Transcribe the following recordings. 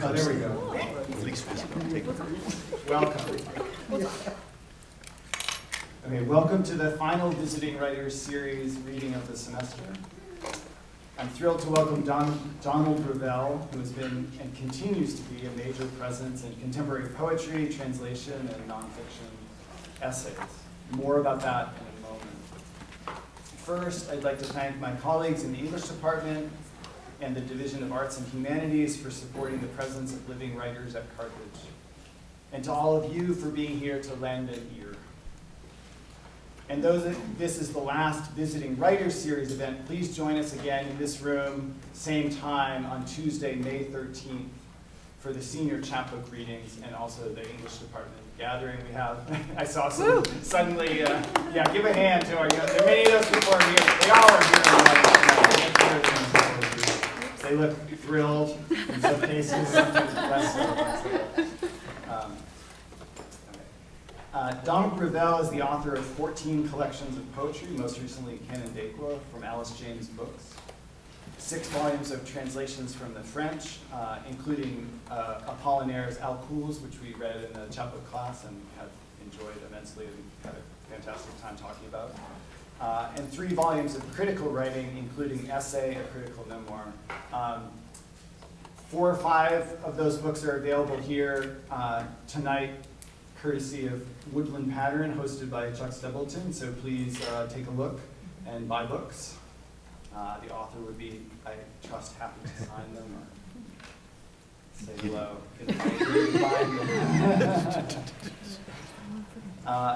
Oh, there we go. At least visible. Take it. Welcome. Okay, welcome to the final Visiting Writers Series reading of the semester. I'm thrilled to welcome Donald Revell, who has been and continues to be a major presence in contemporary poetry, translation, and nonfiction essays. More about that in a moment. First, I'd like to thank my colleagues in the English department and the Division of Arts and Humanities for supporting the presence of living writers at Carthage. And to all of you for being here to lend an ear. And this is the last Visiting Writers Series event, please join us again in this room, same time on Tuesday, May 13th, for the senior chapbook readings and also the English department gathering we have. I saw some suddenly, yeah, give a hand to our young, there are many of those people are here. They all are here. They look thrilled in some cases, sometimes less so. Donald Revell is the author of 14 collections of poetry, most recently Canandaigua from Alice James Books, 6 volumes of translations from the French, including Apollinaire's Alcools, which we read in the chapbook class and have enjoyed immensely and had a fantastic time talking about, and 3 volumes of critical writing, including Essay, a critical memoir. 4 or 5 of those books are available here tonight, courtesy of Woodland Pattern, hosted by Chuck Stebleton, so please take a look and buy books. The author would be, I trust, happy to sign them or say hello.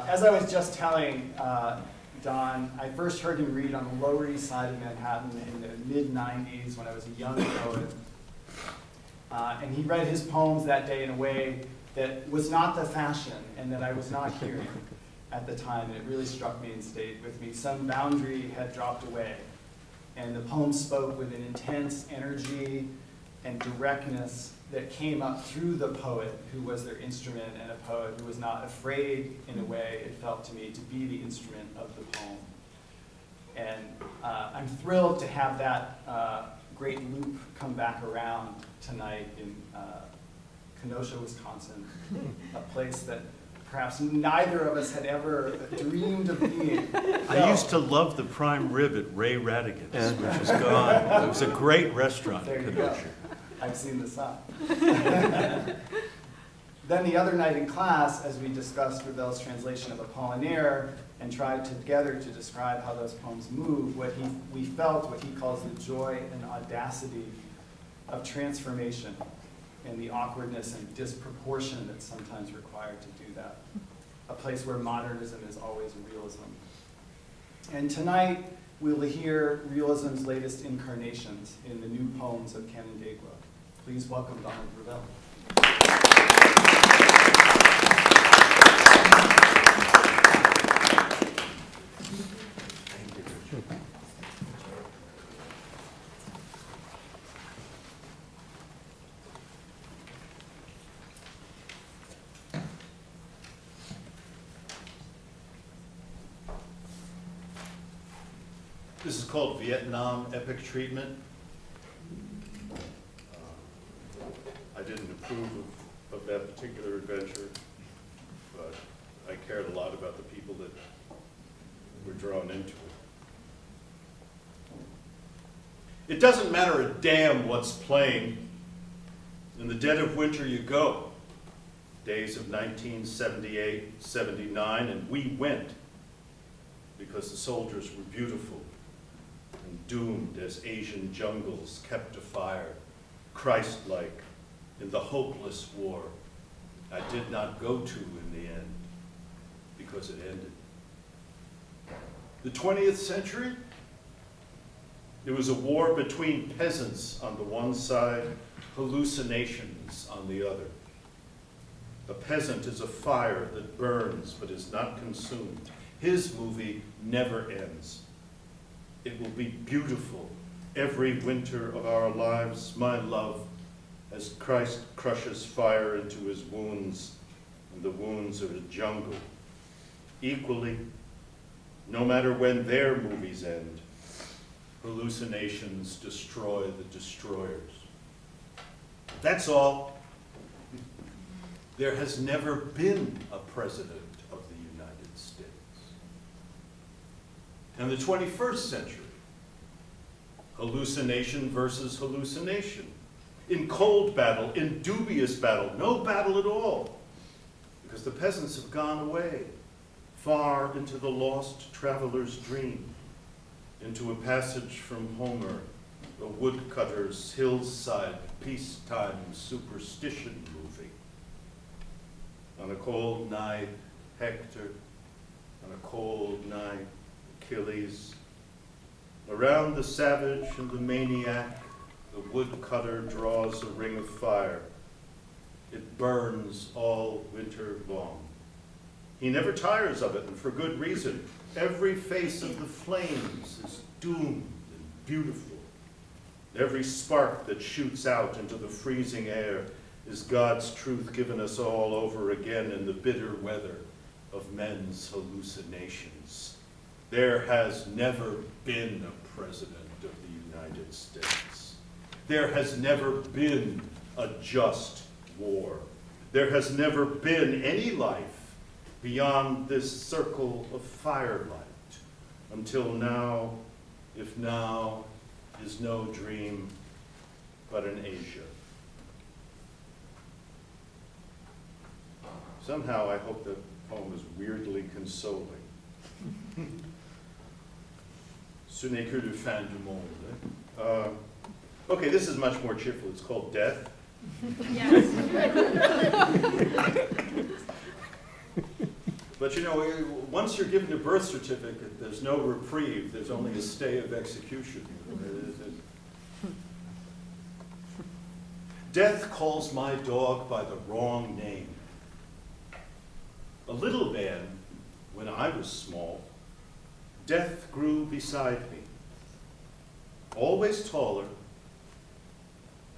As I was just telling Don, I first heard him read on the Lower East Side of Manhattan in the mid-90s when I was a young poet. And he read his poems that day in a way that was not the fashion and that I was not hearing at the time, and it really struck me and stayed with me. Some boundary had dropped away, and the poem spoke with an intense energy and directness that came up through the poet who was their instrument, and a poet who was not afraid, in a way, it felt to me, to be the instrument of the poem. And I'm thrilled to have that great loop come back around tonight in Kenosha, Wisconsin, a place that perhaps neither of us had ever dreamed of being. I used to love the prime rib at Ray Radigan's, which is gone. It was a great restaurant in Kenosha. I've seen the sign. Then the other night in class, as we discussed Revell's translation of Apollinaire and tried together to describe how those poems move, we felt what he calls the joy and audacity of transformation and the awkwardness and disproportion that's sometimes required to do that. A place where modernism is always realism. And tonight, we'll hear realism's latest incarnations in the new poems of Canandaigua. Please welcome Donald Revell. This is called Vietnam Epic Treatment. I didn't approve of that particular adventure, but I cared a lot about the people that were drawn into it. It doesn't matter a damn what's playing. In the dead of winter you go. Days of 1978, 79, and we went because the soldiers were beautiful and doomed as Asian jungles kept afire, Christ-like in the hopeless war I did not go to in the end because it ended. The 20th century, it was a war between peasants on the one side, hallucinations on the other. A peasant is a fire that burns but is not consumed. His movie never ends. It will be beautiful every winter of our lives, my love, as Christ crushes fire into his wounds, and the wounds of a jungle. Equally, no matter when their movies end, hallucinations destroy the destroyers. That's all. There has never been a president of the United States. In the 21st century, hallucination versus hallucination. In cold battle, in dubious battle, no battle at all, because the peasants have gone away, far into the lost traveler's dream, into a passage from Homer, a woodcutter's hillside peacetime superstition movie. On a cold night, Hector, on a cold night, Achilles. Around the savage and the maniac, the woodcutter draws a ring of fire. It burns all winter long. He never tires of it, and for good reason. Every face of the flames is doomed and beautiful. Every spark that shoots out into the freezing air is God's truth given us all over again in the bitter weather of men's hallucinations. There has never been a president of the United States. There has never been a just war. There has never been any life beyond this circle of firelight until now, if now is no dream but an Asia. Somehow I hope the poem is weirdly consoling. Ce n'est que le fin du monde. Okay, this is much more cheerful. It's called Death. Yes. But you know, once you're given a birth certificate, there's no reprieve. There's only a stay of execution. Death calls my dog by the wrong name. A little man, when I was small, Death grew beside me. Always taller,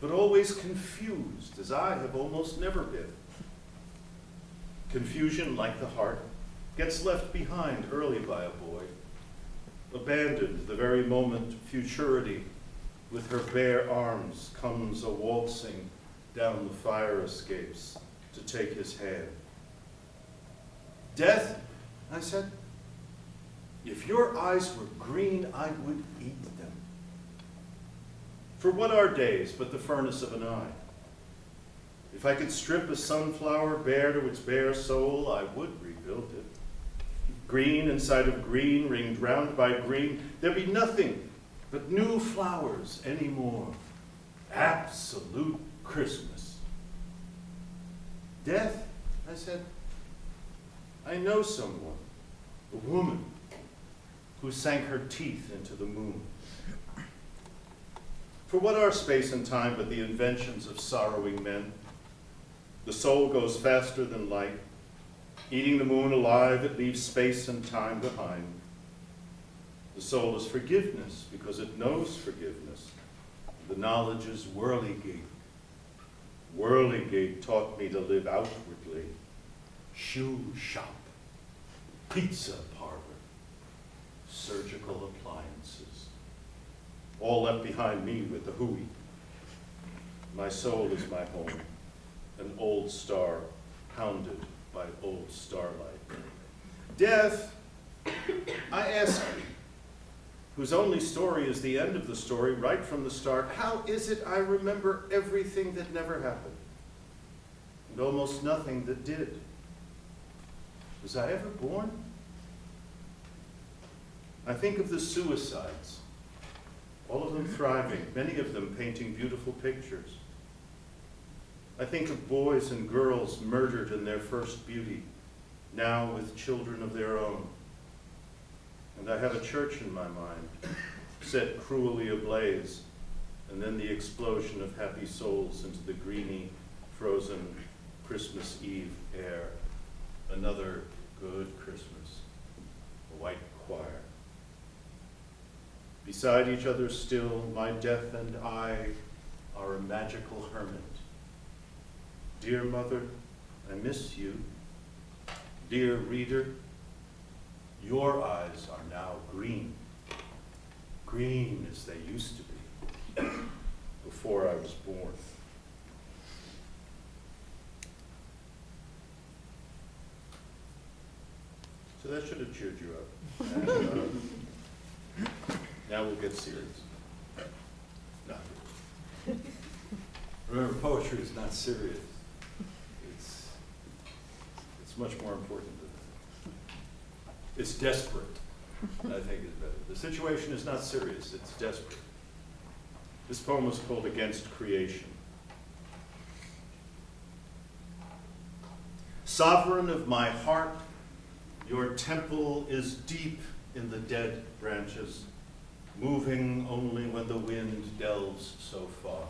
but always confused, as I have almost never been. Confusion, like the heart, gets left behind early by a boy, abandoned the very moment futurity, with her bare arms, comes a waltzing down the fire escapes to take his hand. Death, I said, if your eyes were green, I would eat them. For what are days but the furnace of an eye? If I could strip a sunflower bare to its bare soul, I would rebuild it. Green inside of green, ringed round by green, there'd be nothing but new flowers anymore. Absolute Christmas. Death, I said, I know someone, a woman, who sank her teeth into the moon. For what are space and time but the inventions of sorrowing men? The soul goes faster than light. Eating the moon alive, it leaves space and time behind. The soul is forgiveness because it knows forgiveness. The knowledge is whirligig. Whirligig taught me to live outwardly. Shoe shop, pizza parlor, surgical appliances. All left behind me with the hooey. My soul is my home, an old star hounded by old starlight. Death, I ask you, whose only story is the end of the story right from the start, how is it I remember everything that never happened and almost nothing that did? Was I ever born? I think of the suicides, all of them thriving, many of them painting beautiful pictures. I think of boys and girls murdered in their first beauty, now with children of their own. And I have a church in my mind, set cruelly ablaze, and then the explosion of happy souls into the greeny, frozen Christmas Eve air. Another good Christmas, a white choir. Beside each other still, my death and I are a magical hermit. Dear mother, I miss you. Dear reader, your eyes are now green. Green as they used to be before I was born. So that should have cheered you up. And, now we'll get serious. No. Remember, poetry is not serious. It's much more important than that. It's desperate, I think is better. The situation is not serious, it's desperate. This poem was called Against Creation. Sovereign of my heart, your temple is deep in the dead branches, moving only when the wind delves so far.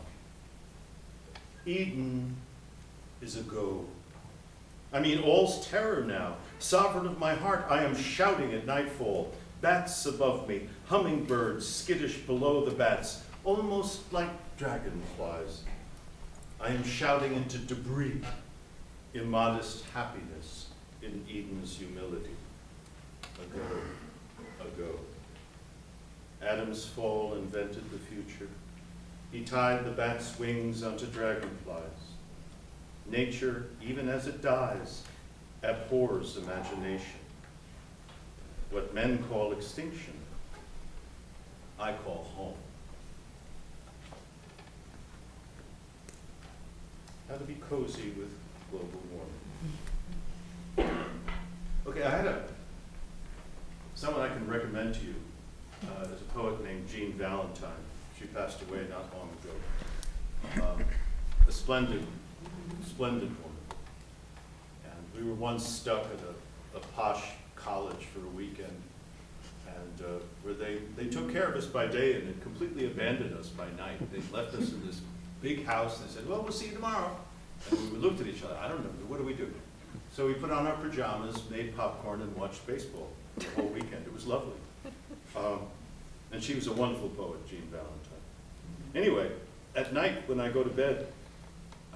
Eden is a go. I mean, all's terror now. Sovereign of my heart, I am shouting at nightfall. Bats above me, hummingbirds skittish below the bats, almost like dragonflies. I am shouting into debris, immodest happiness in Eden's humility. Ago. Adam's fall invented the future. He tied the bat's wings onto dragonflies. Nature, even as it dies, abhors imagination. What men call extinction, I call home. How to be cozy with global warming. Okay, I had someone I can recommend to you. There's a poet named Jean Valentine. She passed away not long ago. A splendid woman. And we were once stuck at a posh college for a weekend, and where they took care of us by day and had completely abandoned us by night. They left us in this big house. They said, well, we'll see you tomorrow. And we looked at each other. I don't know, what do we do? So we put on our pajamas, made popcorn, and watched baseball the whole weekend. It was lovely. And she was a wonderful poet, Jean Valentine. Anyway, at night when I go to bed,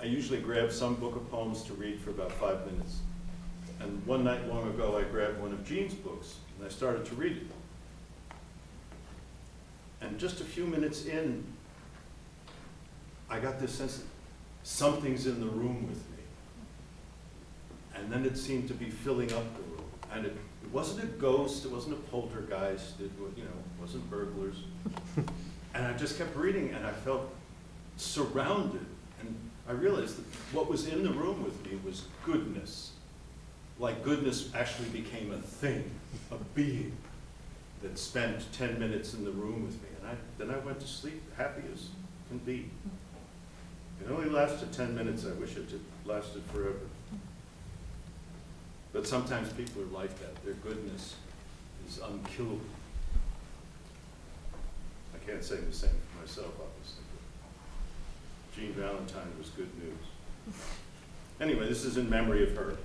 I usually grab some book of poems to read for about 5 minutes. And one night long ago, I grabbed one of Jean's books, and I started to read it. And just a few minutes in, I got this sense that something's in the room with me. And then it seemed to be filling up the room. And it wasn't a ghost, it wasn't a poltergeist, it wasn't burglars. And I just kept reading, and I felt surrounded. And I realized that what was in the room with me was goodness. Like goodness actually became a thing, a being that spent 10 minutes in the room with me. And then I went to sleep happy as can be. It only lasted 10 minutes. I wish it had lasted forever. But sometimes people are like that. Their goodness is unkillable. I can't say the same for myself, obviously. But Jean Valentine was good news. Anyway, this is in memory of her.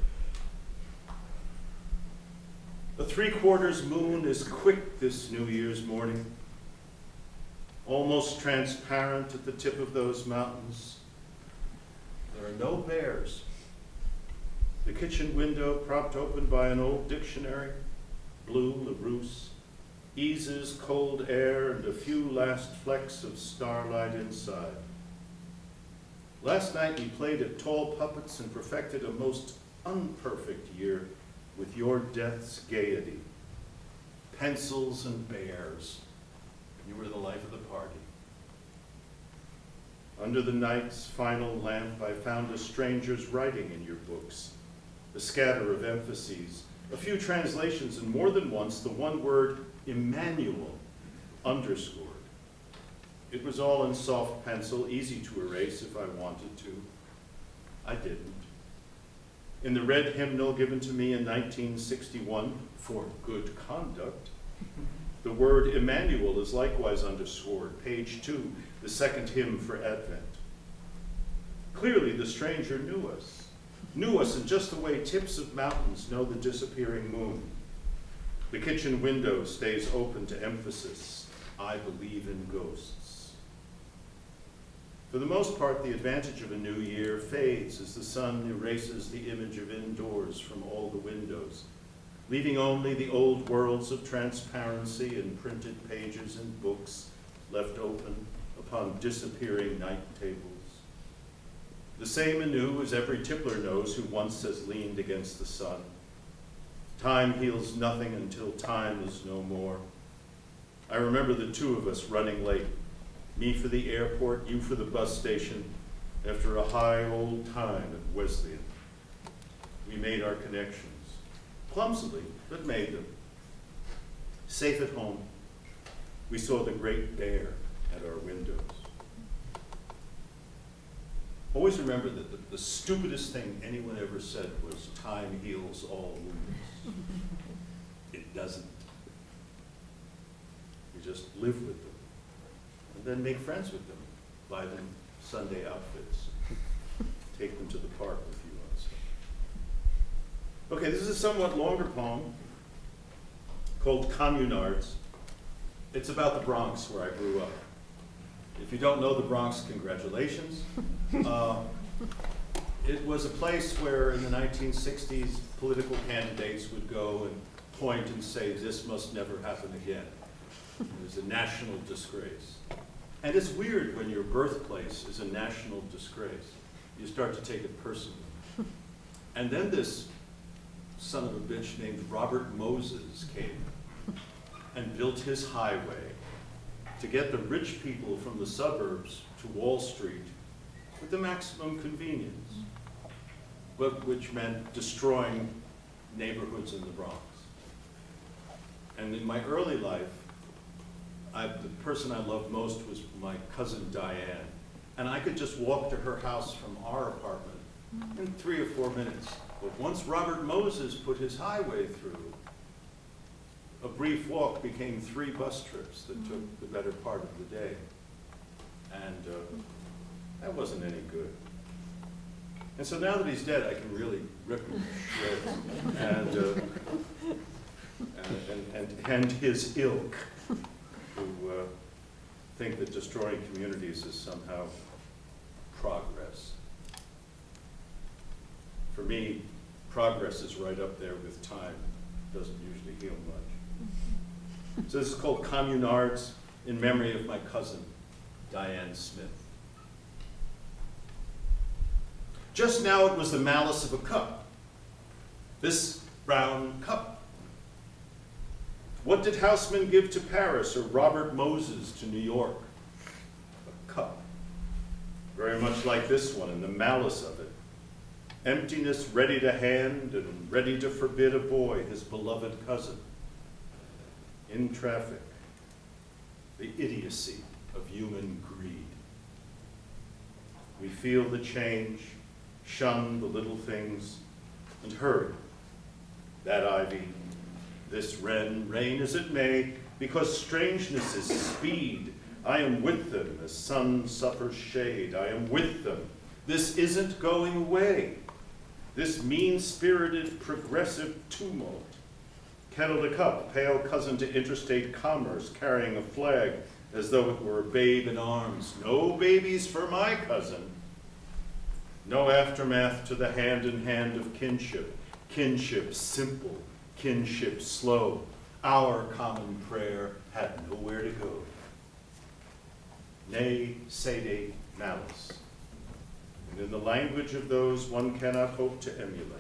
The 3/4 moon is quick this New Year's morning, almost transparent at the tip of those mountains. There are no bears. The kitchen window, propped open by an old dictionary, blue LaRousse, eases cold air and a few last flecks of starlight inside. Last night we played at tall puppets and perfected a most unperfect year with your death's gaiety. Pencils and bears. You were the life of the party. Under the night's final lamp, I found a stranger's writing in your books, a scatter of emphases, a few translations, and more than once the one word Emmanuel underscored. It was all in soft pencil, easy to erase if I wanted to. I didn't. In the red hymnal given to me in 1961 for good conduct, the word Emmanuel is likewise underscored, page 2, the second hymn for Advent. Clearly the stranger knew us in just the way tips of mountains know the disappearing moon. The kitchen window stays open to emphasis. I believe in ghosts. For the most part, the advantage of a new year fades as the sun erases the image of indoors from all the windows, leaving only the old worlds of transparency and printed pages and books left open upon disappearing night tables. The same anew as every tippler knows who once has leaned against the sun. Time heals nothing until time is no more. I remember the two of us running late, me for the airport, you for the bus station, after a high old time at Wesleyan. We made our connections, clumsily, but made them. Safe at home, we saw the Great Bear at our windows. Always remember that the stupidest thing anyone ever said was, time heals all wounds. It doesn't. You just live with them, and then make friends with them, buy them Sunday outfits, take them to the park if you want to. Okay, this is a somewhat longer poem called Communards. It's about the Bronx, where I grew up. If you don't know the Bronx, congratulations. It was a place where in the 1960s, political candidates would go and point and say, this must never happen again. It was a national disgrace. And it's weird when your birthplace is a national disgrace. You start to take it personally. And then this son of a bitch named Robert Moses came and built his highway to get the rich people from the suburbs to Wall Street with the maximum convenience, but which meant destroying neighborhoods in the Bronx. And in my early life, the person I loved most was my cousin Diane. And I could just walk to her house from our apartment in 3 or 4 minutes. But once Robert Moses put his highway through, a brief walk became 3 bus trips that took the better part of the day. And that wasn't any good. And so now that he's dead, I can really rip him to shreds. And his ilk, who think that destroying communities is somehow progress. For me, progress is right up there with time. It doesn't usually heal much. So this is called Communards, in memory of my cousin, Diane Smith. Just now it was the malice of a cup, this brown cup. What did Houseman give to Paris or Robert Moses to New York? A cup. Very much like this one and the malice of it. Emptiness ready to hand and ready to forbid a boy, his beloved cousin. In traffic, the idiocy of human greed. We feel the change, shun the little things, and hurry. That ivy, this wren, reign as it may, because strangeness is speed. I am with them as sun suffers shade. I am with them. This isn't going away. This mean-spirited, progressive tumult. Kettle to cup, pale cousin to interstate commerce, carrying a flag as though it were a babe in arms. No babies for my cousin. No aftermath to the hand-in-hand of kinship. Kinship simple, kinship slow. Our common prayer had nowhere to go. Ne sede malice. And in the language of those one cannot hope to emulate.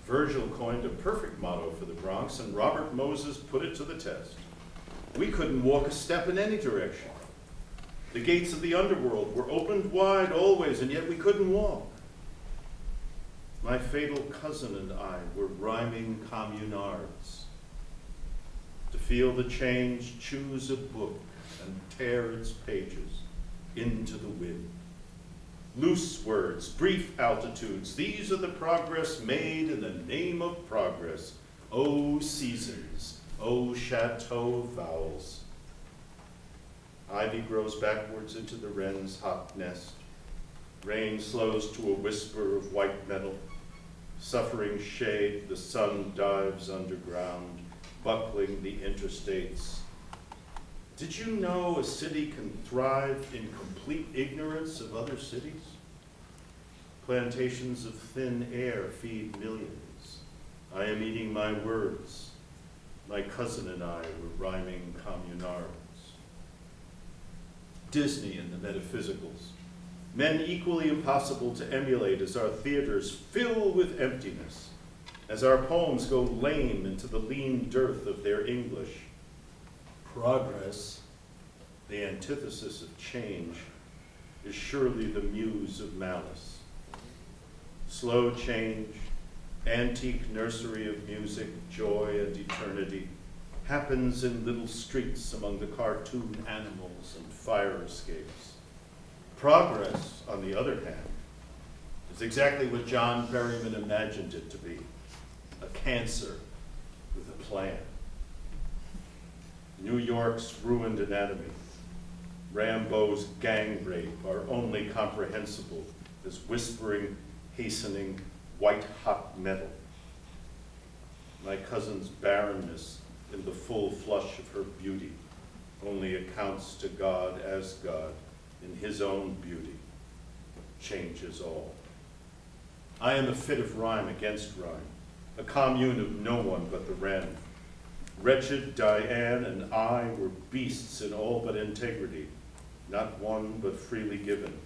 Virgil coined a perfect motto for the Bronx, and Robert Moses put it to the test. We couldn't walk a step in any direction. The gates of the underworld were opened wide always, and yet we couldn't walk. My fatal cousin and I were rhyming communards. To feel the change, choose a book and tear its pages into the wind. Loose words, brief altitudes, these are the progress made in the name of progress. O seasons, O chateau of vowels. Ivy grows backwards into the wren's hot nest. Rain slows to a whisper of white metal. Suffering shade, the sun dives underground, buckling the interstates. Did you know a city can thrive in complete ignorance of other cities? Plantations of thin air feed millions. I am eating my words. My cousin and I were rhyming communards. Disney and the metaphysicals. Men equally impossible to emulate as our theaters fill with emptiness. as our poems go lame into the lean dearth of their English. Progress, the antithesis of change, is surely the muse of malice. Slow change, antique nursery of music, joy, and eternity, happens in little streets among the cartoon animals and fire escapes. Progress, on the other hand, is exactly what John Berryman imagined it to be, a cancer with a plan. New York's ruined anatomy, Rambo's gang rape are only comprehensible as whispering, hastening, white-hot metal. My cousin's barrenness in the full flush of her beauty only accounts to God as God in his own beauty, changes all. I am a fit of rhyme against rhyme, a commune of no one but the wren. Wretched Diane and I were beasts in all but integrity, not one but freely given.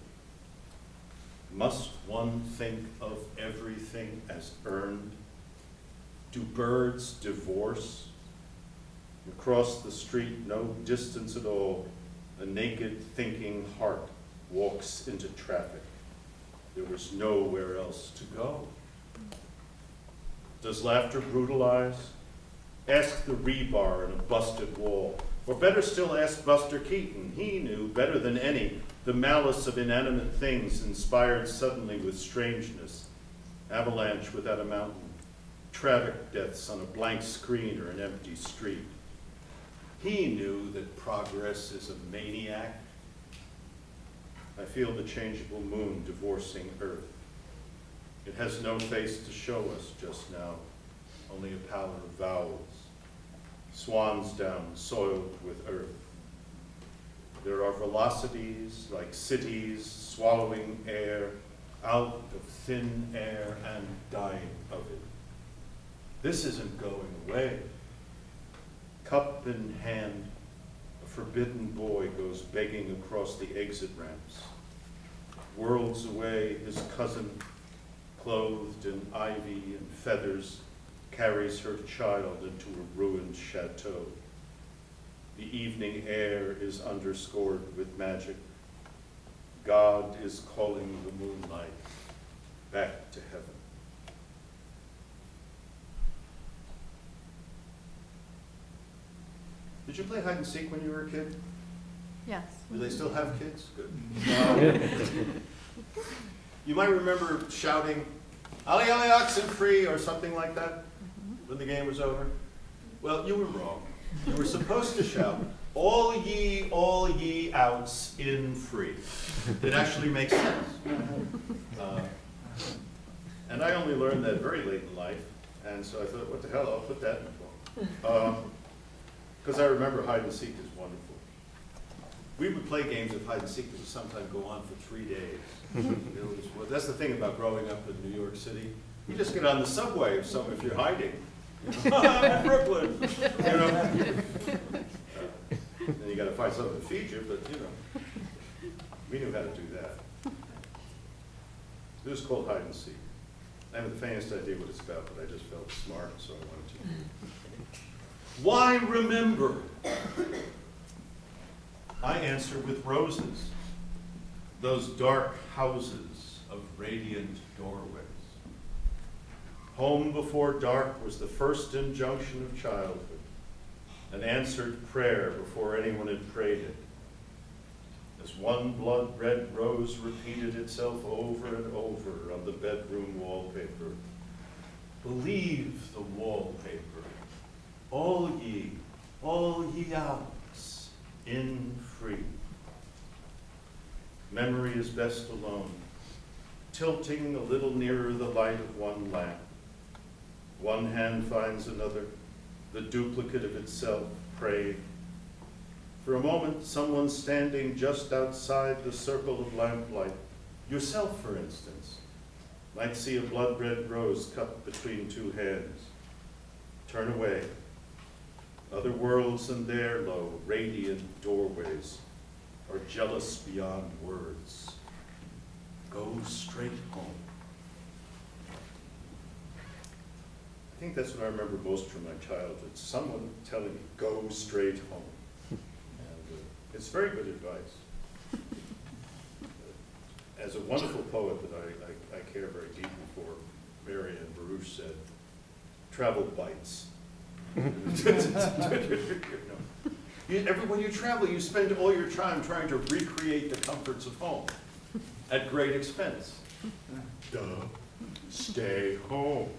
Must one think of everything as earned? Do birds divorce? Across the street, no distance at all, a naked thinking heart walks into traffic. There was nowhere else to go. Does laughter brutalize? Ask the rebar in a busted wall. Or better still, ask Buster Keaton. He knew better than any the malice of inanimate things inspired suddenly with strangeness. Avalanche without a mountain. Traffic deaths on a blank screen or an empty street. He knew that progress is a maniac. I feel the changeable moon divorcing Earth. It has no face to show us just now, only a pallor of vowels. Swans down, soiled with earth. There are velocities like cities swallowing air out of thin air and dying of it. This isn't going away. Cup in hand, a forbidden boy goes begging across the exit ramps. Worlds away, his cousin, clothed in ivy and feathers, carries her child into a ruined chateau. The evening air is underscored with magic. God is calling the moonlight back to heaven. Did you play hide and seek when you were a kid? Yes. Do they still have kids? Good. You might remember shouting, "Ollie, ollie, oxen free," or something like that when the game was over. Well, you were wrong. You were supposed to shout, all ye outs in free." It actually makes sense. And I only learned that very late in life, and so I thought, what the hell, I'll put that in the book. Because I remember hide and seek is wonderful. We would play games of hide and seek that would sometimes go on for 3 days. Well, that's the thing about growing up in New York City. You just get on the subway if you're hiding. I'm in Brooklyn. Then you got to find something to feed you, but we knew how to do that. It was called hide and seek. I have the faintest idea what it's about, but I just felt smart, so I wanted to. Why remember? I answer with roses, those dark houses of radiant doorways. Home before dark was the first injunction of childhood, an answered prayer before anyone had prayed it. As one blood-red rose repeated itself over and over on the bedroom wallpaper. Believe the wallpaper. All ye outs, in free. Memory is best alone, tilting a little nearer the light of one lamp. One hand finds another, the duplicate of itself, prayed. For a moment, someone standing just outside the circle of lamplight, yourself, for instance, might see a blood-red rose cut between two hands. Turn away. Other worlds and their low, radiant doorways are jealous beyond words. Go straight home. think that's what I remember most from my childhood, someone telling me, go straight home. And it's very good advice. As a wonderful poet that I care very deeply for, Marianne Baruch said, travel bites. When you travel, you spend all your time trying to recreate the comforts of home at great expense. Duh. Stay home.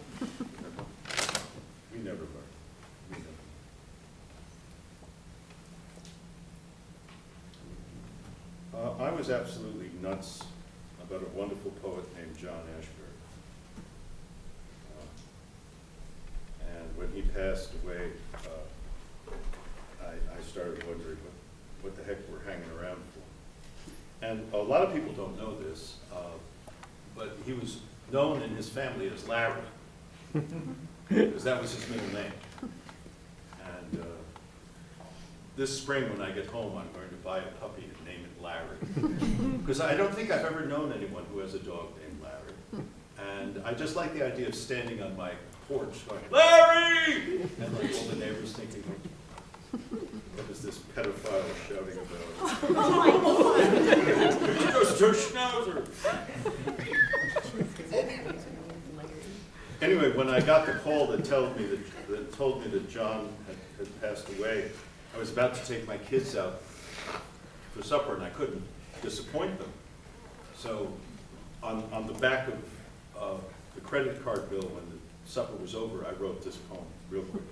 We never learn. I was absolutely nuts about a wonderful poet named John Ashbery. And when he passed away, I started wondering what the heck we're hanging around for. And a lot of people don't know this, but he was known in his family as Larry, because that was his middle name. And this spring when I get home, I'm going to buy a puppy and name it Larry. Because I don't think I've ever known anyone who has a dog named Larry. And I just like the idea of standing on my porch going, Larry! And like all the neighbors thinking, what is this pedophile shouting about? Oh my God! Just a schnauzer! Anyway, when I got the call that told me that John had passed away, I was about to take my kids out for supper, and I couldn't disappoint them. So, on the back of the credit card bill when the supper was over, I wrote this poem real quick.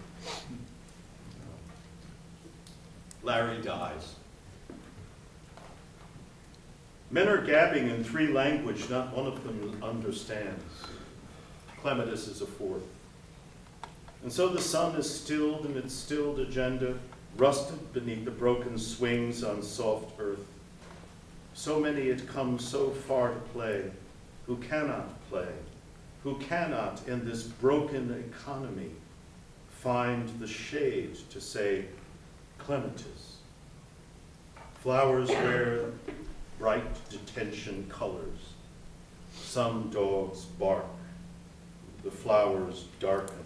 Larry dies. Men are gabbing in 3 languages, not one of them understands. Clematis is a 4th. And so the sun is stilled in its stilled agenda, rusted beneath the broken swings on soft earth. So many it comes so far to play, who cannot play, who cannot in this broken economy find the shade to say, Clematis. Flowers wear bright detention colors. Some dogs bark. The flowers darken.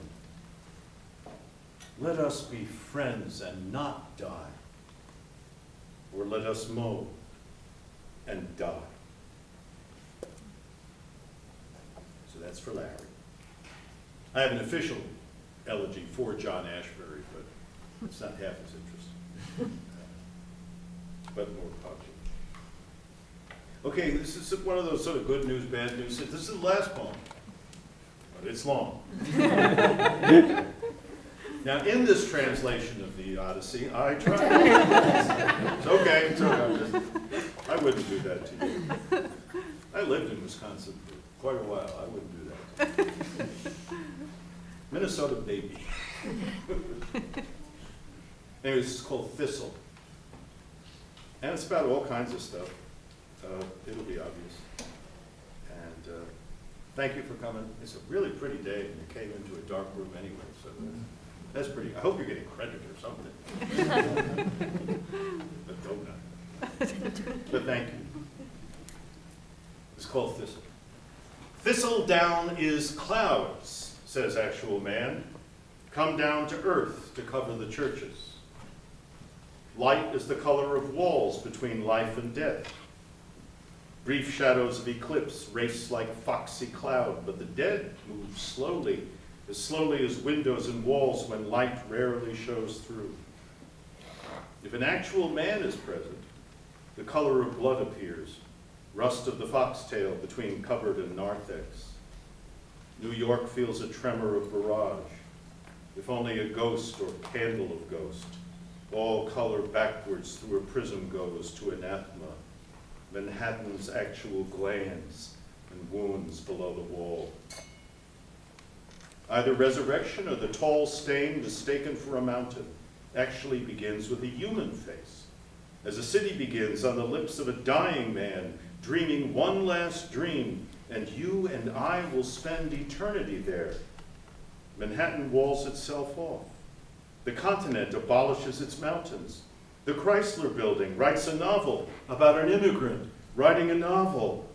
Let us be friends and not die. Or let us mow and die. So that's for Larry. I have an official elegy for John Ashbery, but it's not half as interesting. But more popular. Okay, this is one of those sort of good news, bad news. This is the last poem, but it's long. Now, in this translation of the Odyssey, I tried. It's okay, it's okay. I wouldn't do that to you. I lived in Wisconsin for quite a while. I wouldn't do that. Minnesota baby. Anyway, this is called Thistle. And it's about all kinds of stuff. It'll be obvious. And thank you for coming. It's a really pretty day, and you came into a dark room anyway, so that's pretty. I hope you're getting credit or something. But donut. But thank you. It's called Thistle. Thistle down is clouds, says actual man, come down to earth to cover the churches. Light is the color of walls between life and death. Brief shadows of eclipse race like foxy cloud, but the dead move slowly as windows and walls when light rarely shows through. If an actual man is present, the color of blood appears, rust of the foxtail between cupboard and narthex. New York feels a tremor of barrage, if only a ghost or candle of ghost. All color backwards through a prism goes to anathema, Manhattan's actual glands and wounds below the wall. Either resurrection or the tall stain mistaken for a mountain actually begins with a human face, as a city begins on the lips of a dying man, dreaming one last dream, and you and I will spend eternity there. Manhattan walls itself off. The continent abolishes its mountains. The Chrysler Building writes a novel about an immigrant writing a novel.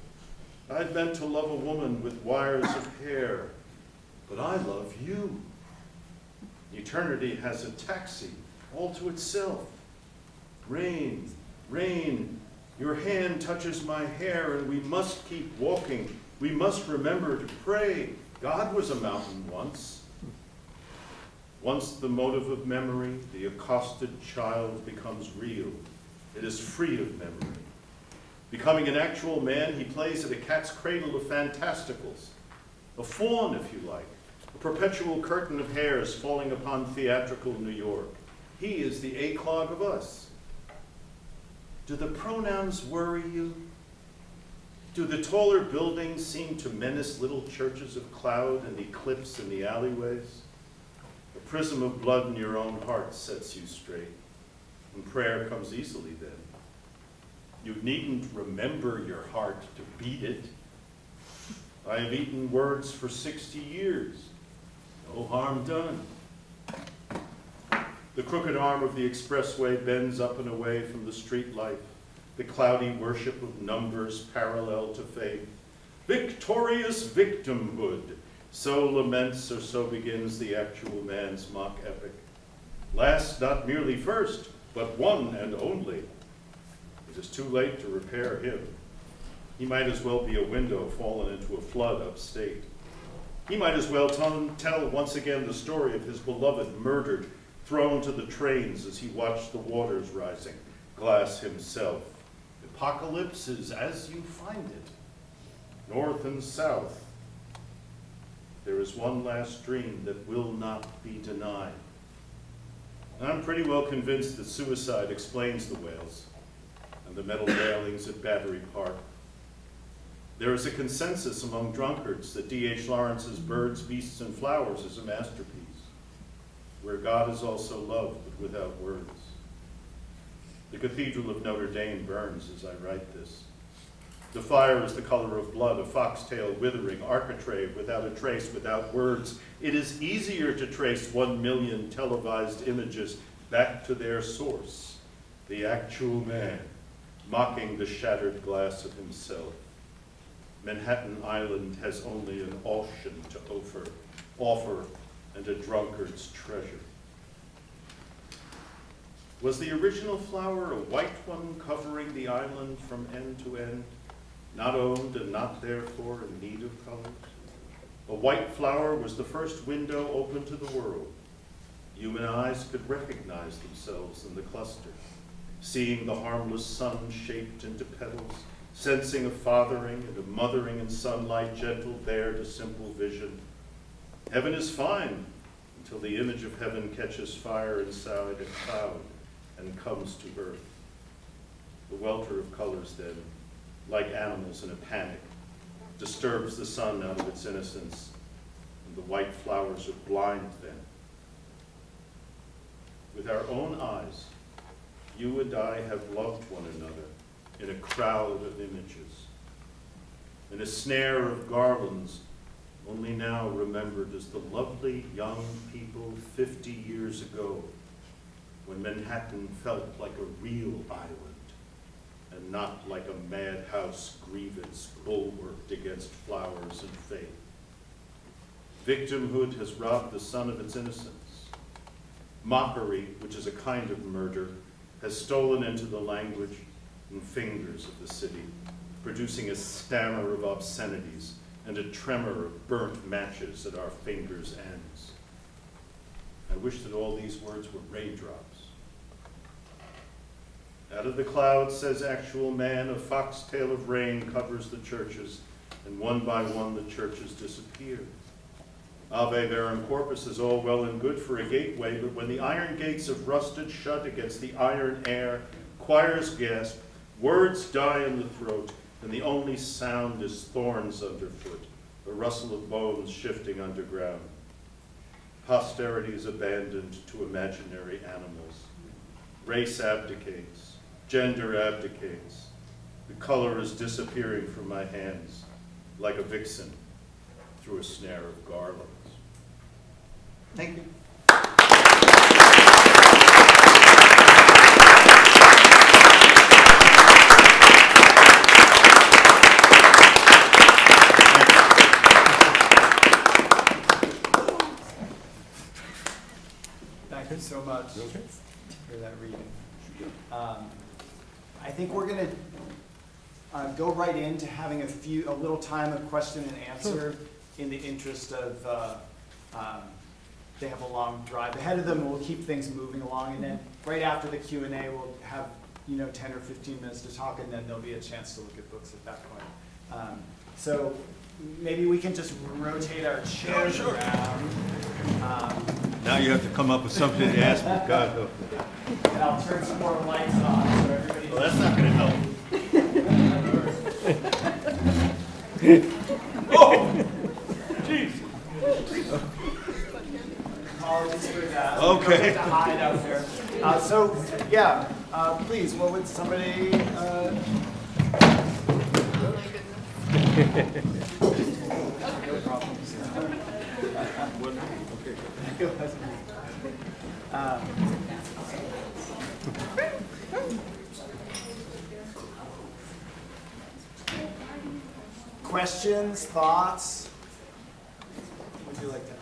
I'd meant to love a woman with wires of hair, but I love you. Eternity has a taxi all to itself. Rain, rain, your hand touches my hair, and we must keep walking. We must remember to pray. God was a mountain once. Once the motive of memory, the accosted child becomes real. It is free of memory. Becoming an actual man, he plays at a cat's cradle of fantasticals. A faun, if you like. A perpetual curtain of hairs falling upon theatrical New York. He is the A-clog of us. Do the pronouns worry you? Do the taller buildings seem to menace little churches of cloud and eclipse in the alleyways? A prism of blood in your own heart sets you straight, and prayer comes easily then. You needn't remember your heart to beat it. I have eaten words for 60 years. No harm done. The crooked arm of the expressway bends up and away from the street life, the cloudy worship of numbers parallel to faith. Victorious victimhood, so laments or so begins the actual man's mock epic. Last not merely first, but one and only. It is too late to repair him. He might as well be a window fallen into a flood upstate. He might as well tell once again the story of his beloved murdered, thrown to the trains as he watched the waters rising, Glass himself. Apocalypse is as you find it, north and south. There is one last dream that will not be denied. And I'm pretty well convinced that suicide explains the whales and the metal railings at Battery Park. There is a consensus among drunkards that D.H. Lawrence's Birds, Beasts, and Flowers is a masterpiece, where God is also loved, but without words. The Cathedral of Notre Dame burns as I write this. The fire is the color of blood, a foxtail withering, architrave without a trace, without words. It is easier to trace 1 million televised images back to their source, the actual man, mocking the shattered glass of himself. Manhattan Island has only an auction to offer and a drunkard's treasure. Was the original flower a white one covering the island from end to end, not owned and not therefore in need of colors? A white flower was the first window open to the world. Human eyes could recognize themselves in the cluster, seeing the harmless sun shaped into petals, sensing a fathering and a mothering in sunlight, gentle there to simple vision. Heaven is fine until the image of heaven catches fire inside a cloud and comes to earth. The welter of colors then, like animals in a panic, disturbs the sun out of its innocence, and the white flowers are blind then. With our own eyes, you and I have loved one another in a crowd of images, in a snare of garlands, only now remembered as the lovely young people 50 years ago, when Manhattan felt like a real island and not like a madhouse grievance bulwarked against flowers and faith. Victimhood has robbed the sun of its innocence. Mockery, which is a kind of murder, has stolen into the language and fingers of the city, producing a stammer of obscenities and a tremor of burnt matches at our fingers' ends. I wish that all these words were raindrops. Out of the clouds, says actual man, a foxtail of rain covers the churches, and one by one the churches disappear. Ave Verum Corpus is all well and good for a gateway, but when the iron gates have rusted shut against the iron air, choirs gasp, words die in the throat, and the only sound is thorns underfoot, a rustle of bones shifting underground. Posterity is abandoned to imaginary animals. Race abdicates. Gender abdicates. The color is disappearing from my hands like a vixen through a snare of garlands. Thank you. much for that reading. I think we're going to go right into having a little time of question and answer in the interest of they have a long drive ahead of them. We'll keep things moving along, and then right after the Q&A, we'll have 10 or 15 minutes to talk, and then there'll be a chance to look at books at that point. So maybe we can just rotate our chairs around. Now you have to come up with something to ask me. God help me. And I'll turn some more lights on so everybody. Well, that's not going to help. Oh! Jeez. Apologies for that. Okay. To hide out there. Please, what would somebody? No problems. Questions, thoughts? What would you like to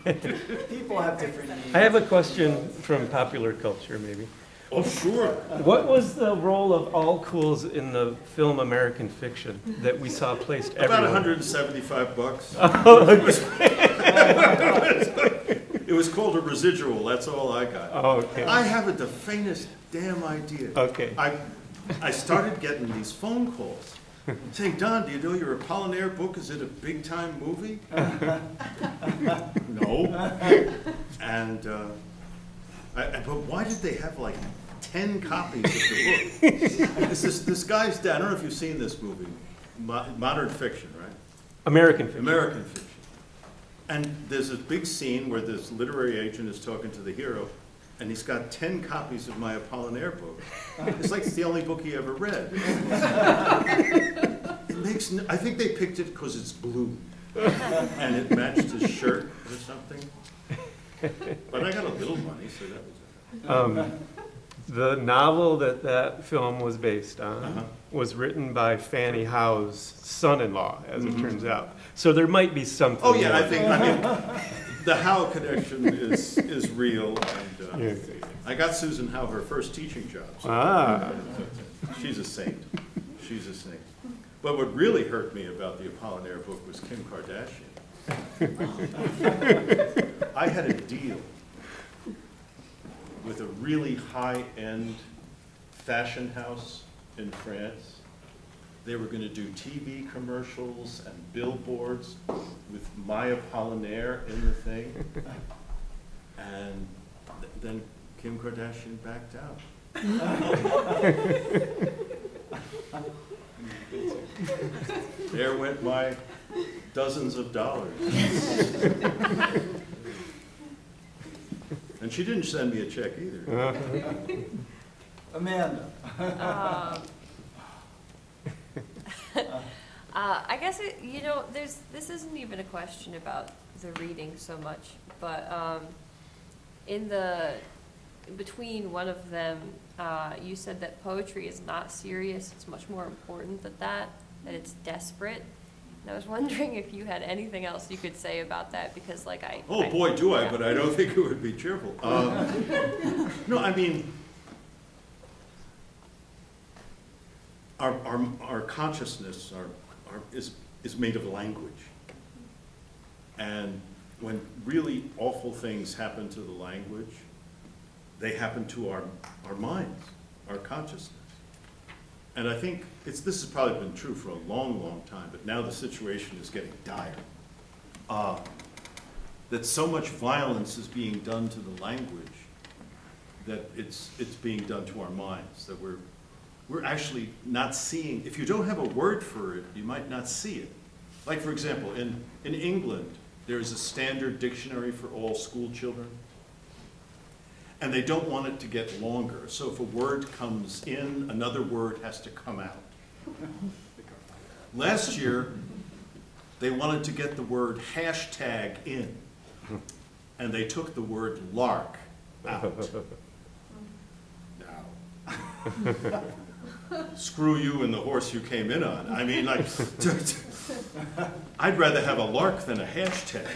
ask? People have different needs. I have a question from popular culture, maybe. Oh, sure. What was the role of all cools in the film American Fiction that we saw placed About everywhere? $175. Oh, okay. It was called a residual. That's all I got. Oh, okay. I haven't the faintest damn idea. Okay. I started getting these phone calls saying, Don, do you know your Apollinaire book is in a big time movie? No. And but why did they have like 10 copies of the book? This guy's dad. I don't know if you've seen this movie, Modern Fiction, right? American Fiction. American Fiction. And there's a big scene where this literary agent is talking to the hero, and he's got 10 copies of my Apollinaire book. It's like it's the only book he ever read. I think they picked it because it's blue, and it matched his shirt or something. But I got a little money, so that was it. The novel that film was based on was written by Fannie Howe's son-in-law, as it turns out. So there might be something. Oh yeah, there. I mean, the Howe connection is real, and Yeah. I got Susan Howe her first teaching job. So she's a saint. She's a saint. But what really hurt me about the Apollinaire book was Kim Kardashian. I had a deal with a really high-end fashion house in France. They were going to do TV commercials and billboards with my Apollinaire in the thing. And then Kim Kardashian backed out. There went my dozens of dollars. And she didn't send me a check either. Amanda. I guess this isn't even a question about the reading so much, but between one of them, you said that poetry is not serious. It's much more important than that it's desperate. And I was wondering if you had anything else you could say about that, because Oh boy, do I, but I don't think it would be cheerful. No, I mean, our consciousness is made of language. And when really awful things happen to the language, they happen to our minds, our consciousness. And I think this has probably been true for a long, long time, but now the situation is getting dire. That so much violence is being done to the language that it's being done to our minds, that we're actually not seeing. If you don't have a word for it, you might not see it. Like, for example, in England, there is a standard dictionary for all school children, and they don't want it to get longer. So if a word comes in, another word has to come out. Last year, they wanted to get the word hashtag in, and they took the word lark out. Now, screw you and the horse you came in on. I mean, like, I'd rather have a lark than a hashtag.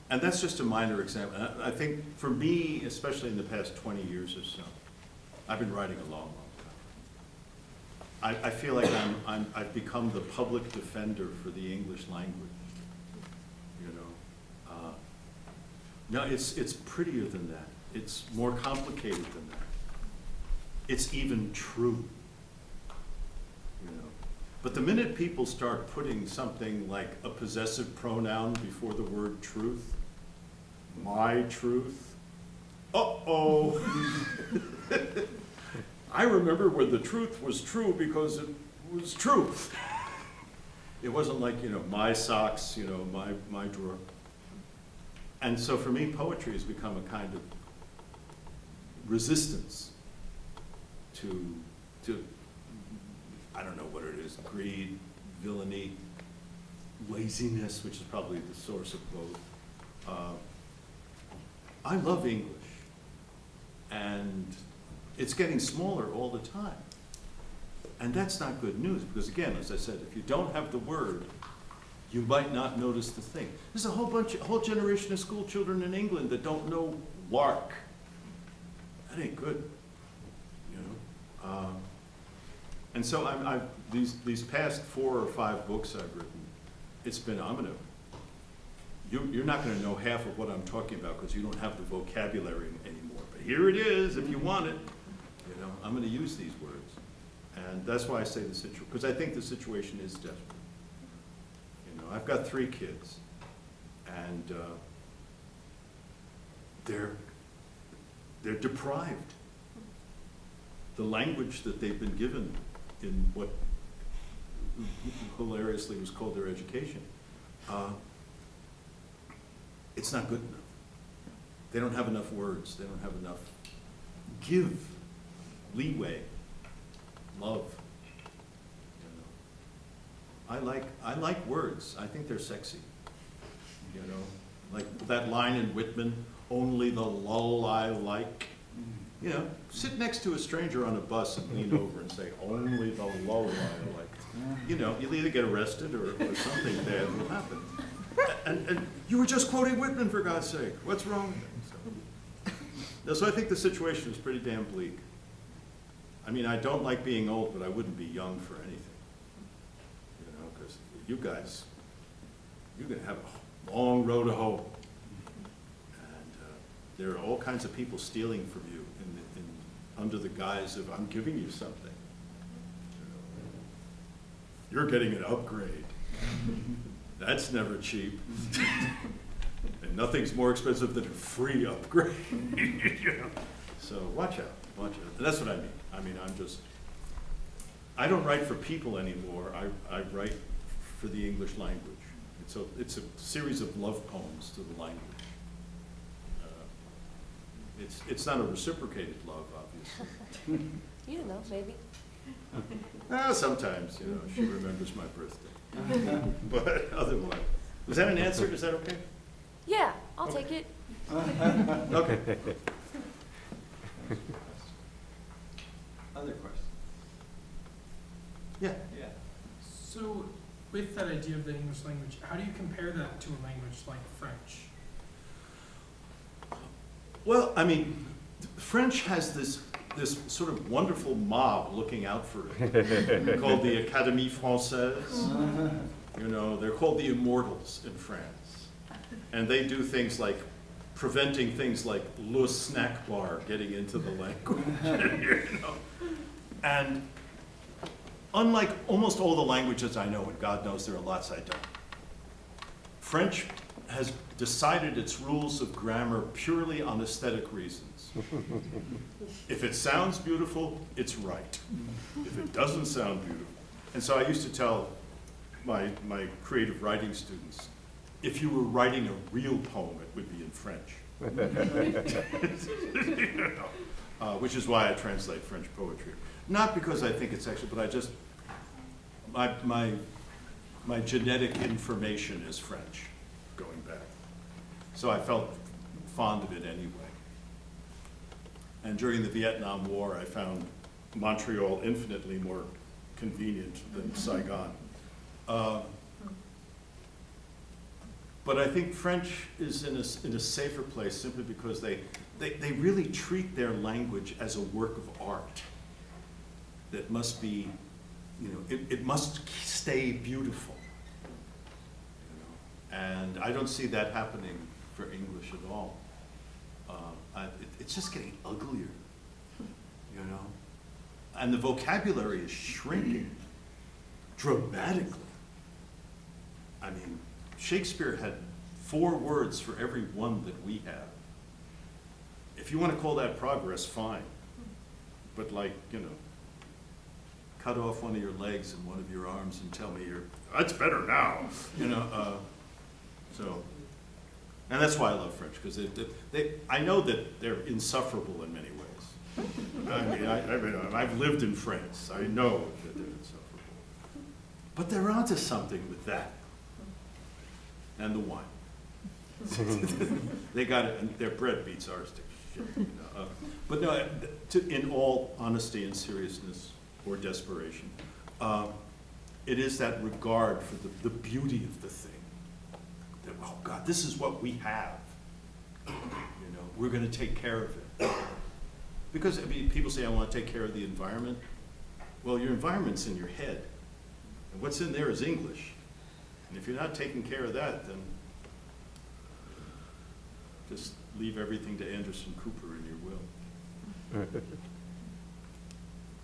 And that's just a minor example. And I think for me, especially in the past 20 years or so, I've been writing a long, long time. I feel like I've become the public defender for the English language, you know. No, it's prettier than that. It's more complicated than that. It's even true, you know. But the minute people start putting something like a possessive pronoun before the word truth, my truth, uh-oh. I remember when the truth was true because it was truth. It wasn't like, you know, my socks, you know, my drawer. And so for me, poetry has become a kind of resistance to I don't know what it is, greed, villainy, laziness, which is probably the source of both. I love English, and it's getting smaller all the time. And that's not good news, because again, as I said, if you don't have the word, you might not notice the thing. There's a whole generation of school children in England that don't know lark. That ain't good, you know. And so these past 4 or 5 books I've written, it's been, you're not gonna know half of what I'm talking about because you don't have the vocabulary anymore. But here it is, if you want it, you know, I'm gonna use these words. And that's why I say the situation, because I think the situation is desperate. You know, I've got 3 kids, and they're deprived. The language that they've been given in what hilariously was called their education, it's not good enough. They don't have enough words. They don't have enough give, leeway, love. You know, I like words. I think they're sexy. You know, like that line in Whitman, "Only the lull I like." You know, sit next to a stranger on a bus and lean over and say, "Only the lull I like." You know, you'll either get arrested or something bad will happen. And you were just quoting Whitman, for God's sake. What's wrong with it? So I think the situation is pretty damn bleak. I mean, I don't like being old, but I wouldn't be young for anything. You know, because you guys, you're going to have a long road to hoe. And there are all kinds of people stealing from you under the guise of, "I'm giving you something." You're getting an upgrade. That's never cheap. And nothing's more expensive than a free upgrade. You know? So watch out, watch out. And that's what I mean. I don't write for people anymore. I write for the English language. It's a series of love poems to the language. It's not a reciprocated love, obviously. You don't know, maybe. Sometimes, you know, she remembers my birthday. But otherwise, was that an answer? Is that okay? Yeah, I'll take it. Okay. Other questions? Yeah. Yeah. So, with that idea of the English language, how do you compare that to a language like French? Well, I mean, French has this sort of wonderful mob looking out for it, called the Académie Française. You know, they're called the Immortals in France. And they do things like preventing things like le snack bar getting into the language. You know? And unlike almost all the languages I know, and God knows there are lots I don't, French has decided its rules of grammar purely on aesthetic reasons. If it sounds beautiful, it's right. If it doesn't sound beautiful. And so I used to tell my creative writing students, if you were writing a real poem, it would be in French. You know? Which is why I translate French poetry. Not because I think it's actually, but I just, my genetic information is French, going back. So I felt fond of it anyway. And during the Vietnam War, I found Montreal infinitely more convenient than Saigon. But I think French is in a safer place simply because they really treat their language as a work of art that must be, it must stay beautiful. And I don't see that happening for English at all. It's just getting uglier, and the vocabulary is shrinking dramatically. I mean, Shakespeare had 4 words for every one that we have. If you want to call that progress, fine. But cut off one of your legs and one of your arms and tell me that's better now, so. And that's why I love French, because I know that they're insufferable in many ways. I mean, I've lived in France. I know that they're insufferable. But they're onto something with that. And the wine. They got it, and their bread beats ours to shit. But no, in all honesty and seriousness or desperation, it is that regard for the beauty of the thing. That, oh God, this is what we have. We're going to take care of it. Because people say, I want to take care of the environment. Well, your environment's in your head. And what's in there is English. And if you're not taking care of that, then just leave everything to Anderson Cooper in your will.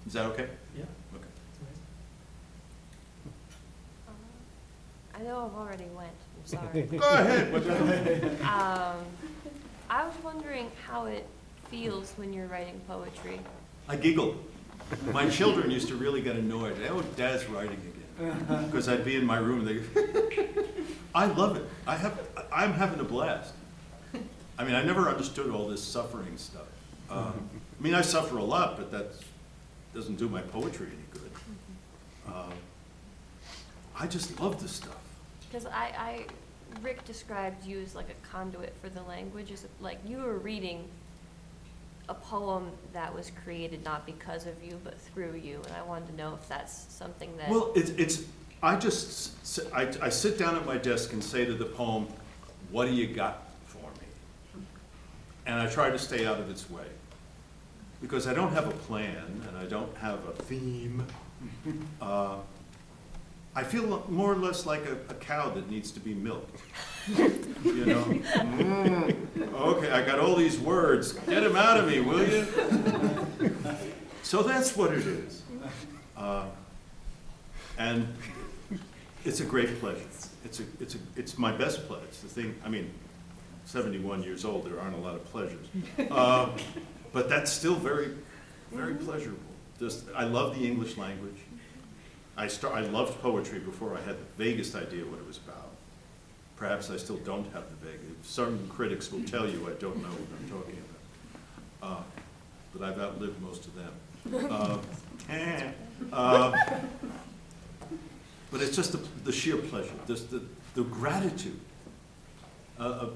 Is that okay? Yeah. Okay. I know I've already went, I'm sorry. Go ahead. I was wondering how it feels when you're writing poetry. I giggle. My children used to really get annoyed. Oh, Dad's writing again. Because I'd be in my room and they I love it. I'm having a blast. I mean, I never understood all this suffering stuff. I mean, I suffer a lot, but that doesn't do my poetry any good. I just love this stuff. Because Rick described you as like a conduit for the language, as like you were reading a poem that was created not because of you, but through you, and I wanted to know if that's something that... Well, I sit down at my desk and say to the poem, what do you got for me? And I try to stay out of its way. Because I don't have a plan, and I don't have a theme. I feel more or less like a cow that needs to be milked. Okay, I got all these words. Get them out of me, will you? So that's what it is. And it's a great pleasure. It's my best pleasure. It's the thing. I mean, 71 years old, there aren't a lot of pleasures, but that's still very, very pleasurable. I love the English language. I loved poetry before I had the vaguest idea what it was about. Perhaps I still don't have the vaguest. Some critics will tell you I don't know what I'm talking about. But I've outlived most of them. But it's just the sheer pleasure, just the gratitude. A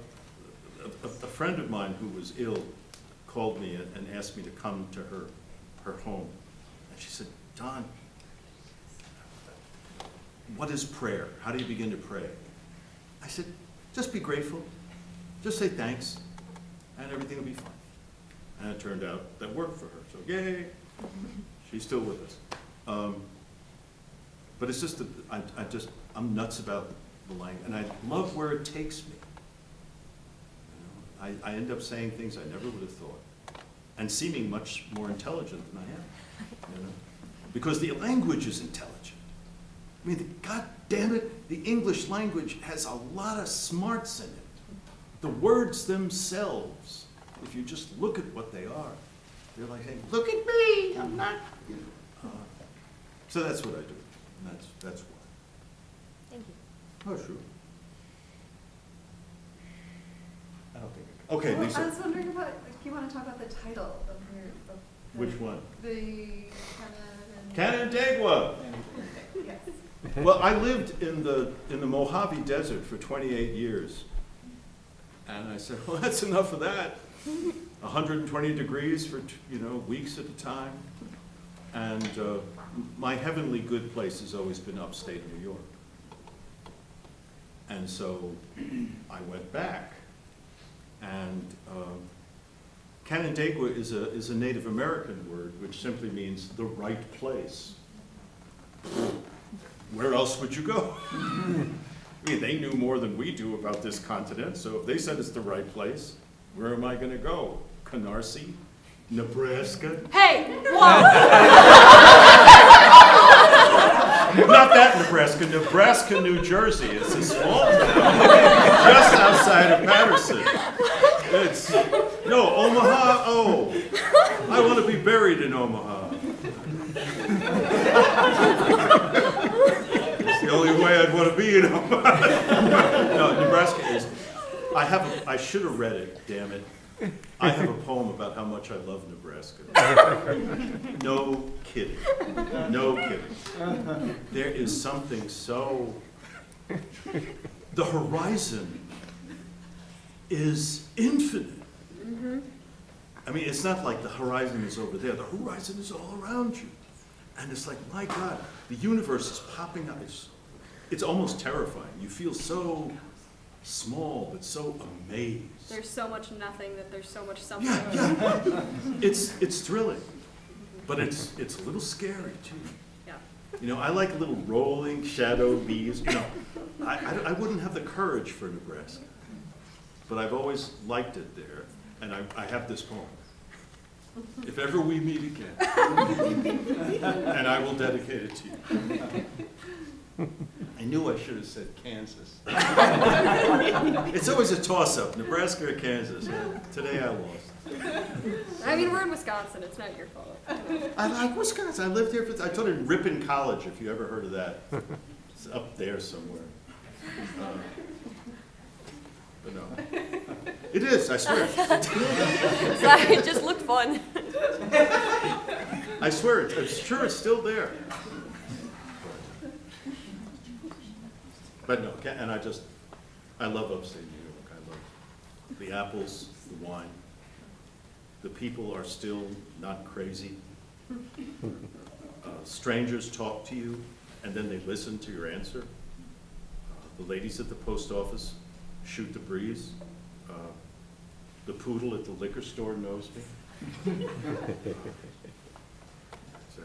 friend of mine who was ill called me and asked me to come to her home. And she said, Don, what is prayer? How do you begin to pray? I said, just be grateful. Just say thanks, and everything will be fine. And it turned out that worked for her. So yay, she's still with us. But it's just, I'm nuts about the language, and I love where it takes me. I end up saying things I never would have thought, and seeming much more intelligent than I am. Because the language is intelligent. I mean, God damn it, the English language has a lot of smarts in it. The words themselves, if you just look at what they are, they're like saying, look at me, I'm not, so that's what I do, and that's why. Thank you. Oh, sure. I don't think I can. Okay, Well, Lisa. I was wondering about, if you want to talk about the title of Which one? The Canandaigua. Yes. Well, I lived in the Mojave Desert for 28 years. And I said, well, that's enough of that. 120 degrees for, weeks at a time. And my heavenly good place has always been upstate New York. And so I went back. And Canandaigua is a Native American word, which simply means the right place. Where else would you go? I mean, they knew more than we do about this continent, so if they said it's the right place, where am I going to go? Canarsie? Nebraska? Hey, whoa! Not that Nebraska, Nebraska, New Jersey. It's a small town just outside of Patterson. It's, no, Omaha, oh, I want to be buried in Omaha. It's the only way I'd want to be in Omaha. No, Nebraska is, I should have read it, damn it. I have a poem about how much I love Nebraska. No kidding. No kidding. There is something so... The horizon is infinite. I mean, it's not like the horizon is over there. The horizon is all around you. And it's like, my God, the universe is popping up. It's almost terrifying. You feel so small, but so amazed. There's so much nothing that there's so much something. Yeah. It's thrilling, but it's a little scary too. Yeah. You know, I like little rolling shadow bees. You know, I wouldn't have the courage for Nebraska, but I've always liked it there, and I have this poem. If ever we meet again, and I will dedicate it to you. I knew I should have said Kansas. It's always a toss-up, Nebraska or Kansas. Today I lost. I mean, we're in Wisconsin. It's not your fault. I like Wisconsin. I lived here I taught in Ripon College, if you ever heard of that. It's up there somewhere. But no. It is, I swear. Sorry, it just looked fun. I swear, it's sure it's still there. But no, and I love upstate New York. I love the apples, the wine. The people are still not crazy. Strangers talk to you, and then they listen to your answer. The ladies at the post office shoot the breeze. The poodle at the liquor store knows me. So,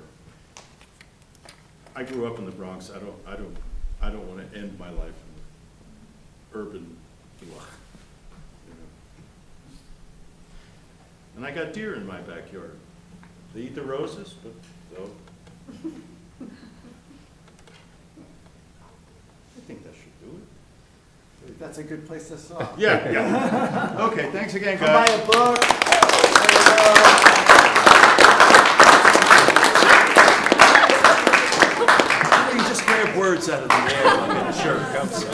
I grew up in the Bronx. I don't want to end my life in urban block. You know. And I got deer in my backyard. They eat the roses, but so. I think that should do it. That's a good place to stop. Yeah. Okay, thanks again, Come buy guys. a book. You just grab words out of the air. I'm sure it comes.